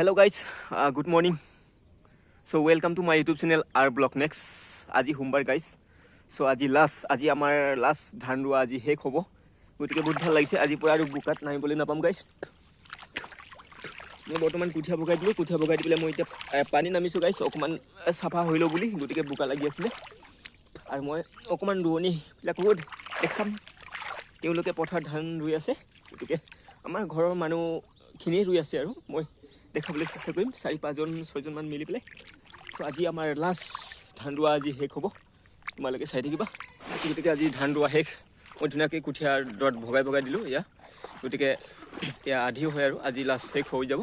Hello guys, good morning. So welcome to my YouTube channel R Block Next. Aji Humbar guys. So aji amar last dhan roa aji hek hobo. Gotike বহুত ভাল লাগিছে আজি পুৰা আৰু বুকাত নামিবলৈ নাপাম guys. মই বৰ্তমান কুঠিয়া বগাই দিলে মই এতিয়া পানী নামিছো গাইস অকমান সাফা হইলো বুলি গতিকে বুকা লাগি আছিল আৰু মই অকমান ৰোৱনী বিলাকো দেখাম তেওঁলোকে পথাৰ ধান ৰুই আছে গতিকে আমাৰ ঘৰৰ মানুহ খিনি ৰুই আছে আৰু মই দেখাবলৈ চেষ্টা কৰিম 4-5 জন 6 জন মান মিলি পেলাই তো আজি আমাৰ লাষ্ট ধান ৰুৱা আজি শেষ হ'ব তোমালোকে চাই থাকিবা গতিকে আজি ধান ৰুৱা শেষ মই ধুনীয়াকৈ কুঠিয়াৰ ডট ভগাই দিলোঁ ইয়া গতিকে ইয়া আধি হয় আৰু আজি লাষ্ট শেষ হৈ যাব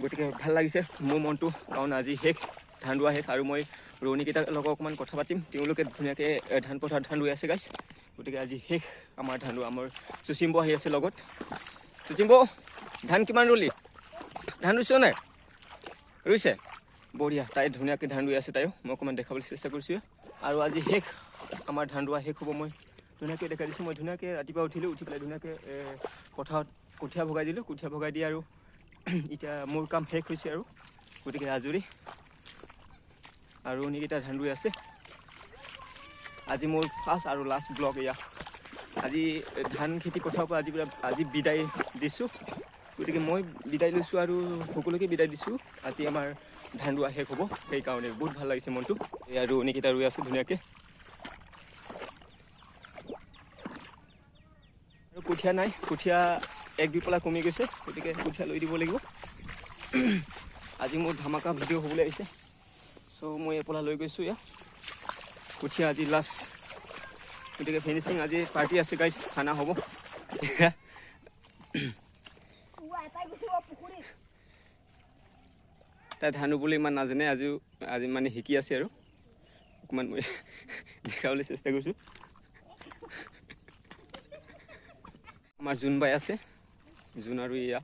গতিকে ভাল লাগিছে মোৰ মনটো কাৰণ আজি শেষ ধান ৰুৱা শেষ আৰু মই ৰোৱনীকেইটাৰ লগত অকণমান কথা পাতিম তেওঁলোকে ধুনীয়াকৈ ধান পথাৰ ধান ৰুই আছে গাইছ গতিকে আজি শেষ আমাৰ ধান ৰুৱা আমাৰ সুচিম্ব আহি আছে লগত সুচিম্ব ধান কিমান ৰুলি ধান ৰুইছ নাই ৰুইছে বঢ়িয়া তাই ধুনীয়াকৈ ধান ৰুই আছে তাইও মই অকণমান দেখাবলৈ চেষ্টা কৰিছোঁ আৰু আজি শেষ আমাৰ ধান ৰুৱা শেষ হ'ব মই ধুনীয়াকৈ দেখাই দিছোঁ মই ধুনীয়াকৈ ৰাতিপুৱা উঠি পেলাই ধুনীয়াকৈ পথাৰত কঠীয়া ভগাই দিলোঁ কঠীয়া ভগাই দি আৰু এতিয়া মোৰ কাম শেষ হৈছে আৰু গতিকে আজৰি আৰু ৰোৱনীকেইটা ধান ৰুই আছে আজি মোৰ ফাৰ্ষ্ট আৰু লাষ্ট ব্লগ এয়া আজি ধান খেতি কথাৰ পৰা আজি বিদায় দিছোঁ গতিকে মই বিদায় লৈছোঁ আৰু সকলোকে বিদায় দিছোঁ আজি আমাৰ ধান ৰুৱা শেষ হ'ব সেইকাৰণে বহুত ভাল লাগিছে মনটো এয়া ৰোৱনীকেইটা ৰুই আছে ধুনীয়াকৈ আৰু কঠীয়া নাই কঠীয়া 1-2 পলা কমি গৈছে গতিকে কঠীয়া লৈ দিব লাগিব আজি মোৰ ধামাকা ভিডিঅ' হ'বলৈ আহিছে চ' মই এপলা লৈ গৈছোঁ এয়া কঠীয়া আজি লাষ্ট গতিকে ফিনিচিং আজি পাৰ্টি আছে গাইছ খানা হ'ব তাই ধান ৰুবলৈ ইমান নাজানে আজি মানে শিকি আছে আৰু অকণমান মই দেখাবলৈ চেষ্টা কৰিছোঁ আমাৰ জোন বাই আছে জোন আৰু এয়া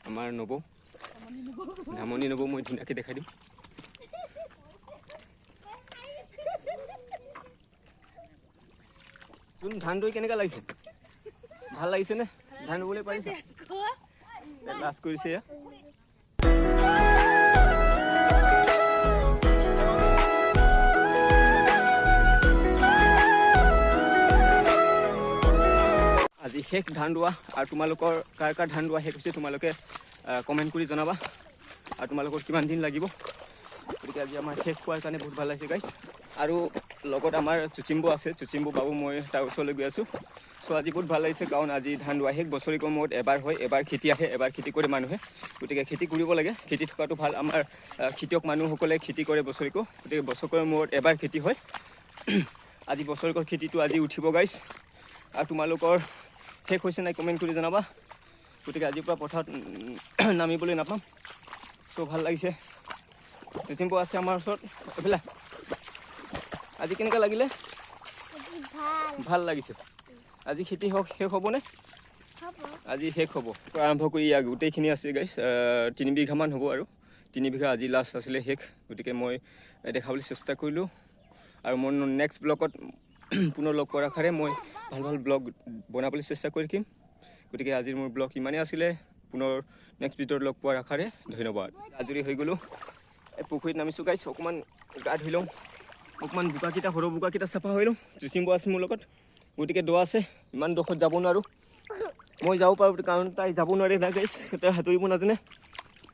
আমাৰ নবৌ ধামনি নবৌ মই ধুনীয়াকৈ দেখাই দিম জোন ধান ৰুই কেনেকুৱা লাগিছে ভাল লাগিছেনে ধান ৰুবলৈ পাৰিছে লাষ্ট কৰিছে এয়া আজি শেষ ধান ৰুৱা আৰু তোমালোকৰ কাৰ ধান ৰুৱা শেষ হৈছে তোমালোকে কমেণ্ট কৰি জনাবা আৰু তোমালোকৰ কিমান দিন লাগিব গতিকে আজি আমাৰ শেষ হোৱাৰ কাৰণে বহুত ভাল লাগিছে গাইছ আৰু লগত আমাৰ চুচিম্ব আছে চুচিম্ব বাবু মই তাৰ ওচৰলৈ গৈ আছোঁ চ' আজি বহুত ভাল লাগিছে কাৰণ আজি ধান ৰুৱা শেষ বছৰেকৰ মূৰত এবাৰ হয় এবাৰ খেতি আহে এবাৰ খেতি কৰে মানুহে গতিকে খেতি কৰিব লাগে খেতি থকাটো ভাল আমাৰ খেতিয়ক মানুহসকলে খেতি কৰে বছৰেকো গতিকে বছৰেকৰ মূৰত এবাৰ খেতি হয় আজি বছৰেকৰ খেতিটো আজি উঠিব গাইছ আৰু তোমালোকৰ শেষ হৈছে নাই কমেণ্ট কৰি জনাবা গতিকে আজিৰ পৰা পথাৰত নামিবলৈ নাপাম চ' ভাল লাগিছে চুচিম্ব আছে আমাৰ ওচৰত এইফালে আজি কেনেকুৱা লাগিলে ভাল লাগিছে আজি খেতি শেষ হ'বনে আজি শেষ হ'ব আৰম্ভ কৰি গোটেইখিনি আছে গাইছ 3 বিঘামান হ'ব আৰু 3 বিঘা আজি লাষ্ট আছিলে শেষ গতিকে মই দেখাবলৈ চেষ্টা কৰিলোঁ আৰু মোৰ নেক্সট ব্লগত পুনৰ লগ পোৱাৰ আশাৰে মই ভাল ব্লগ বনাবলৈ চেষ্টা কৰি থাকিম গতিকে আজিৰ মোৰ ব্লগ ইমানেই আছিলে পুনৰ নেক্সট ভিডিঅ'ত লগ পোৱাৰ আশাৰে ধন্যবাদ আজৰি হৈ গ'লোঁ এই পুখুৰীত নামিছোঁ গাইছ অকণমান গা ধুই লওঁ অকণমান সৰু বোকাকেইটা চাফা হৈ লওঁ চুচিম্ব আছে মোৰ লগত গতিকে দ আছে ইমান দখত যাব নোৱাৰোঁ মই যাব পাৰোঁ কাৰণ তাই যাব নোৱাৰে না গাইছ তাই সাঁতুৰিব নাজানে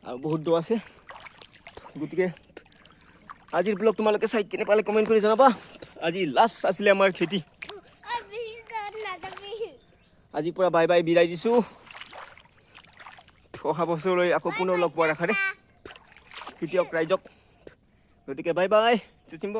আৰু বহুত দ আছে গতিকে আজিৰ ব্লগ তোমালোকে চাই কেনে পালে কমেণ্ট কৰি জনাবা আজি লাষ্ট আছিলে আমাৰ খেতি আজি পৰা বাই বাই বিদায় দিছোঁ অহা বছৰলৈ আকৌ পুনৰ লগ পোৱাৰ আশাৰে খেতিয়ক ৰাইজক গতিকে বাই বাই চুচিম্ব